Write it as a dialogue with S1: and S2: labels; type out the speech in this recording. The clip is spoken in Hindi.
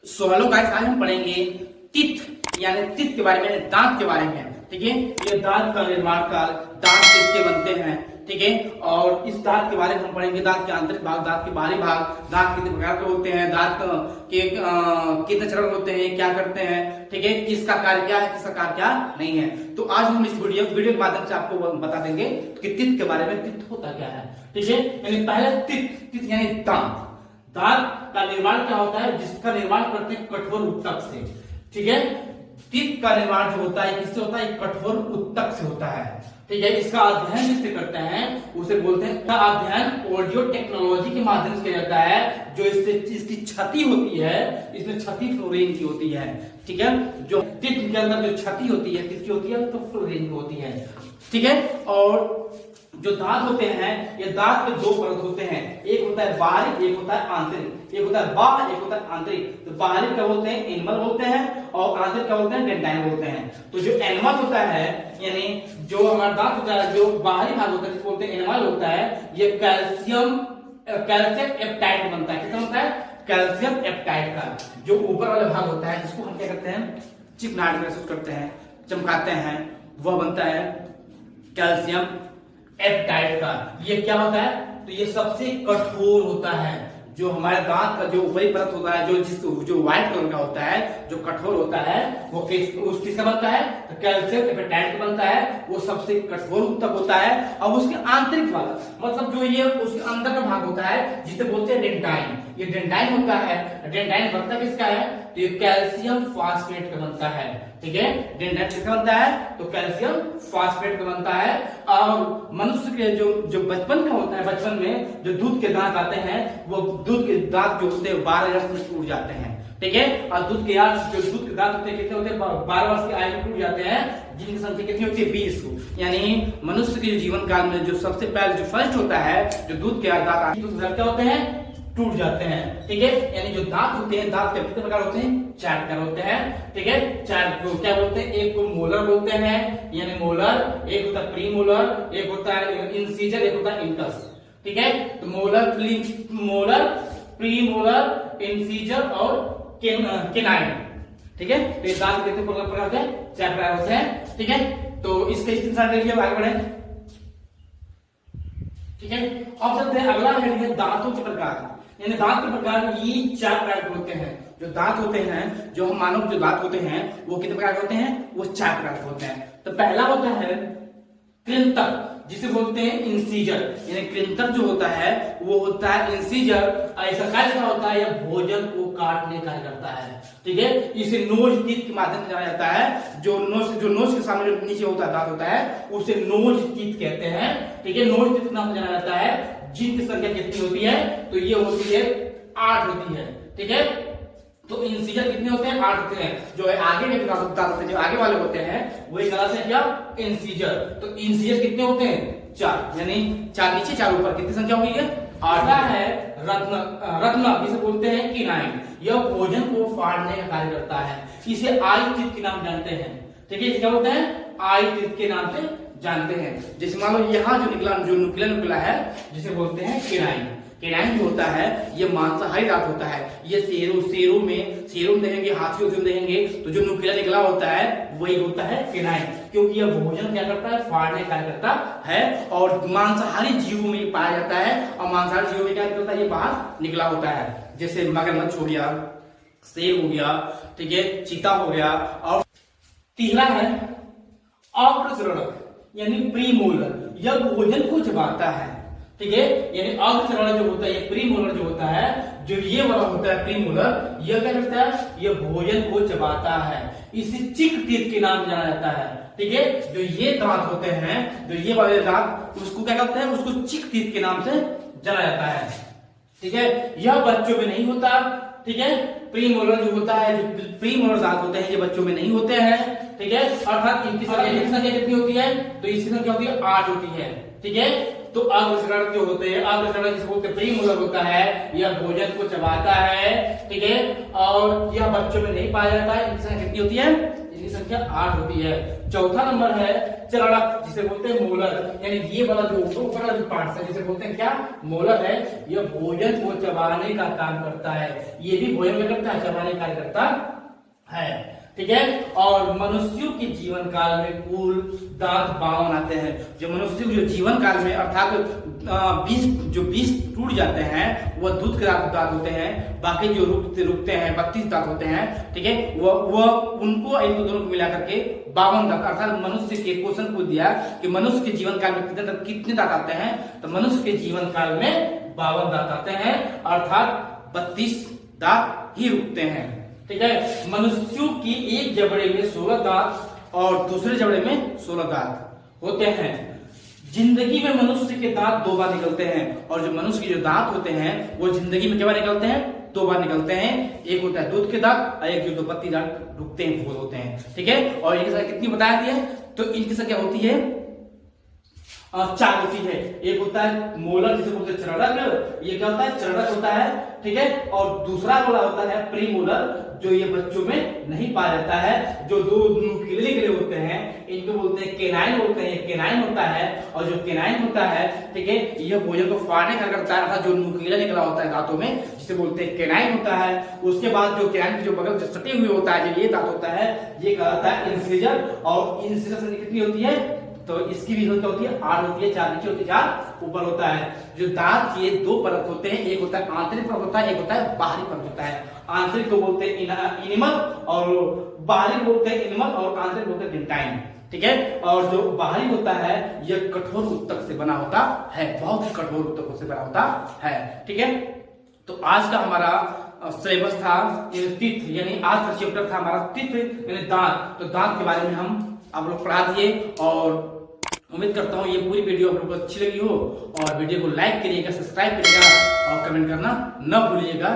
S1: सोहलो गाइस, आज हम पढ़ेंगे टीथ यानी टीथ के बारे में, दांत के बारे में। ठीक है, ये दांत का निर्माण काल, दांत किसके बनते हैं, ठीक है। और इस दांत के बारे में हम पढ़ेंगे, दांत के आंतरिक भाग, दांत के बाहरी भाग, दांत कितने प्रकार के होते हैं, दांत के कितने चरण होते हैं, क्या करते हैं, ठीक है, किसका कार्य क्या है, किसका कार्य क्या नहीं है। तो आज हम इस वीडियो के माध्यम से आपको बता देंगे कि टीथ के बारे में, टीथ होता क्या है। ठीक है, यानी पहले टीथ यानी दांत। दांत का निर्माण क्या होता है, जिसका निर्माण करते हैं कठोर उत्तक से। ठीक है, टीथ का निर्माण जो होता है किससे होता है, कठोर उत्तक से होता है। ठीक है, इसका अध्ययन जिससे करते हैं उसे बोलते हैं, इसका अध्ययन ऑडियो टेक्नोलॉजी के माध्यम से किया जाता है। जो इससे इसकी क्षति होती है, इसमें क्षति फ्लोरीन की होती है। ठीक है, जो टीथ के अंदर जो क्षति होती है किसकी होती है, तो फ्लोरीन की होती है। ठीक है, और जो दांत होते हैं, ये दांत में दो परत होते हैं, एक होता है बाहरी, एक होता है आंतरिक। एक होता है बाह्य, एक होता है आंतरिक। तो बाहरी क्या बोलते हैं, एनिमल बोलते हैं, और आंतरिक क्या बोलते हैं, डेंटाइन बोलते हैं। तो जो एनिमल होता है, यानी जो हमारा दांत होता है, जो बाहरी भाग होता है जिसको बोलते हैं एनिमल होता है, ये कैल्शियम एप्टाइट बनता है। किसका बनता है, कैल्शियम एप्टाइट का। जो ऊपर वाला भाग होता है जिसको हम क्या करते हैं, चिकनाहट महसूस करते हैं, चमकाते हैं, वह बनता है कैल्शियम एप्टाइट का। ये क्या होता है, तो ये सबसे कठोर होता है। जो हमारे दांत का जो ऊपरी परत होता है, जो व्हाइट कलर का होता है, जो कठोर होता है, वो किसका बनता है, तो कैल्शियम एपेटाइट का बनता है। वो सबसे कठोर उत्तक होता है। अब उसके आंतरिक वाला, मतलब जो ये उसके अंदर का भाग होता है, जिसे बोलते हैं डेंटाइन। ये डेंटाइन होता है। डेंटाइन बनता किसका है, तो ये कैल्शियम फास्फेट का बनता है। ठीक है, डेंटाइन किसका बनता है, तो कैल्शियम फास्फेट का बनता है। और मनुष्य के जो बचपन का होता है, बचपन में जो दूध के दांत आते हैं, वो दूध के दांत जो होते हैं 12 वर्ष में टूट जाते हैं। ठीक है, और दूध के दांत होते हैं कितने होते हैं, 12 वर्ष की आयु में टूट जाते हैं, जिनकी संख्या कितनी होती है, 20। यानी मनुष्य के जीवन काल में जो सबसे पहले जो फर्स्ट होता है, जो दूध के दांत आते हैं, क्या होते हैं, टूट जाते हैं। ठीक है, यानी जो दांत होते हैं, दांत के कितने प्रकार होते हैं, 4 प्रकार होते हैं। ठीक है, 4 को क्या बोलते हैं, एक को मोलर बोलते हैं, यानी मोलर, एक होता है प्री मोलर, एक होता है इंसीजर, एक होता है इंकस। ठीक है, तो मोलर, प्री मोलर, इंसीजर और केनाइन। ठीक है, तो ये दांत कितने प्रकार होते हैं, 4 प्रकार होते हैं। ठीक है, तो इसके स्क्रीनशॉट ले लीजिए, आगे बढ़े। ठीक है, अब चलते हैं अगला है दांतों के प्रकार। यानी दांत के प्रकार ये 4 प्रकार के होते हैं। जो दांत होते हैं, जो हम मानव जो दांत होते हैं, वो कितने प्रकार के होते हैं, वो 4 प्रकार के होते हैं। तो पहला होता है कृंतक, जिसे बोलते हैं इंसीजर। यानी कृंतक जो होता है वो होता है इंसीजर। ऐसा कार्य क्या होता है, यह भोजन को काटने का करता है। ठीक है, इसे नोज टीथ के माध्यम से जाना जाता है। जो नोज के सामने जो नीचे होता है दांत होता है, उसे नोज टीथ कहते हैं। ठीक है, नोज टीथ नाम से जाना जाता है। जिनकी संख्या कितनी होती है, तो ये होती है 8 होती है। ठीक है, तो इंसीजर कितने होते हैं, 8 होते हैं। जो है आगे में दांत होते हैं, जो आगे वाले होते हैं, वही क्लास है क्या, इंसीजर। तो इंसीजर कितने होते हैं, 4, यानी 4 नीचे 4 ऊपर, कितनी संख्या होगी है, 8 है। रत्न जिसे बोलते हैं किनाइन, यह भोजन को फाड़ने का कार्य करता है। इसे आई टीथ के नाम जानते हैं। ठीक है, क्या बोलते हैं, आई टीथ के नाम से जानते हैं। जैसे मान लो यहाँ जो नुकीला है, जिसे बोलते हैं केनाइन। केनाइन जो होता है, ये मांसाहारी दांत होता है। ये शेरों में देखेंगे, हाथियों में देखेंगे, तो जो नुकीला निकला होता है वही होता है केनाइन। क्योंकि यह भोजन क्या करता है, फाड़ने का कार्य करता है। और मांसाहारी जीवों में पाया जाता है, और मांसाहारी जीवों में क्या करता है, ये बाहर निकला होता है। जैसे मगरमच्छ हो गया, शेर हो गया, ठीक है, चीता हो गया। और तीसरा है अग्रचरणक, यानी प्रीमोलर, यह भोजन को चबाता है। ठीक है, यानी अग्रचरण जो होता है, ये प्रीमोलर जो होता है, जो ये वाला होता है प्रीमोलर, यह क्या करता है, यह भोजन को चबाता है। इसे चिक टीथ के नाम जाना जाता है। ठीक है, जो ये दांत होते हैं, जो ये वाले दांत, उसको क्या कहते हैं, उसको चिक टीथ के नाम से जाना जाता है। ठीक है, यह बच्चों में नहीं होता। ठीक है, प्रीमोलर जो होता है, जो प्रीमोलर दांत होते हैं, ये बच्चों में नहीं होते हैं। ठीक है, अर्थात इनकी संख्या कितनी होती है, तो इसकी संख्या होती है 8 होती है। ठीक है, तो अग्रचरण जो होते हैं, अग्रचरण जिसे बोलते हैं प्रीमोलर होता है, यह भोजन को चबाता है। ठीक है, और यह बच्चों में नहीं पाया जाता है। इनकी संख्या कितनी होती है, इनकी संख्या 8 होती है। चौथा नंबर है चरणक जिसे बोलते हैं मोलर, यानी ये वाला जो ऊपर वाला जो पार्ट है जिसे बोलते हैं क्या, मोलर है, यह भोजन को चबाने का काम करता है। ये भी भोजन को करता है, चबाने का कार्य करता है, ठीक है। और मनुष्यों के जीवन काल में कुल दांत 52 आते हैं। जो मनुष्य के जो जीवन काल में अर्थात 20 टूट जाते हैं वह दूध के दांत होते हैं, बाकी जो रुकते हैं 32 दांत होते हैं, ठीक है। वो उनको इनको दोनों को मिलाकर के 52 दांत, अर्थात मनुष्य के क्वेश्चन पूछ दिया कि मनुष्य के जीवन काल में कितने दांत आते हैं, तो मनुष्य के जीवन काल में 52 दांत आते हैं, अर्थात 32 दांत ही रुकते हैं, ठीक है। मनुष्यों की एक जबड़े में 16 दांत और दूसरे जबड़े में 16 दांत होते हैं। जिंदगी में मनुष्य के दांत 2 बार निकलते हैं, और जो मनुष्य के जो दांत होते हैं वो जिंदगी में क्या बार निकलते हैं, 2 बार निकलते हैं। एक होता है दूध के दांत और एक जो 32 दांत रुकते हैं वो होते हैं, ठीक है। और इनकी संख्या कितनी बताया है, तो इनकी संख्या होती है 4 होती है। एक होता है मोलर जिसे बोलते हैं चरणक, ये क्या होता है, चरणक होता है, ठीक है। और दूसरा वाला होता है प्रीमोलर, जो ये बच्चों में नहीं पाया जाता है, जो 2 नुकीले निकले होते हैं, इनको बोलते हैं केनाइन बोलते हैं, केनाइन होता है। और जो केनाइन होता है, ठीक है, यह भोजन को फाड़ने का करता है, अर्थात जो नुकीला निकला होता है दांतों में जिसे बोलते हैं केनाइन होता है। उसके बाद जो केनाइन की जो बगल से सटे हुए होता है, जो ये दांत होता है, ये कहलाता है इंसिजर। और इंसिजर संख्या कितनी होती है, तो इसकी भी संख्या होती है 8 होती है, 4 नीचे होती है, 4 ऊपर होता है। जो दांत के 2 परत होते हैं, एक होता है आंतरिक परत होता है, एक होता है बाहरी परत होता है। आंतरिक को बोलते हैं इनिमल और बाहरी बोलते हैं इनिमल, और आंतरिक बोलते हैं डेंटाइन, ठीक है। और जो बाहरी होता है यह कठोर उत्तक से बना होता है, बहुत ही कठोर उत्तकों से बना होता है, ठीक है। तो आज का हमारा सिलेबस था टीथ, यानी आज का चैप्टर था हमारा टीथ यानी दांत। तो दांत के बारे में हम आप लोग पढ़ा दिए, और उम्मीद करता हूँ ये पूरी वीडियो आप लोगों को अच्छी लगी हो, और वीडियो को लाइक करिएगा, सब्सक्राइब करिएगा और कमेंट करना न भूलिएगा।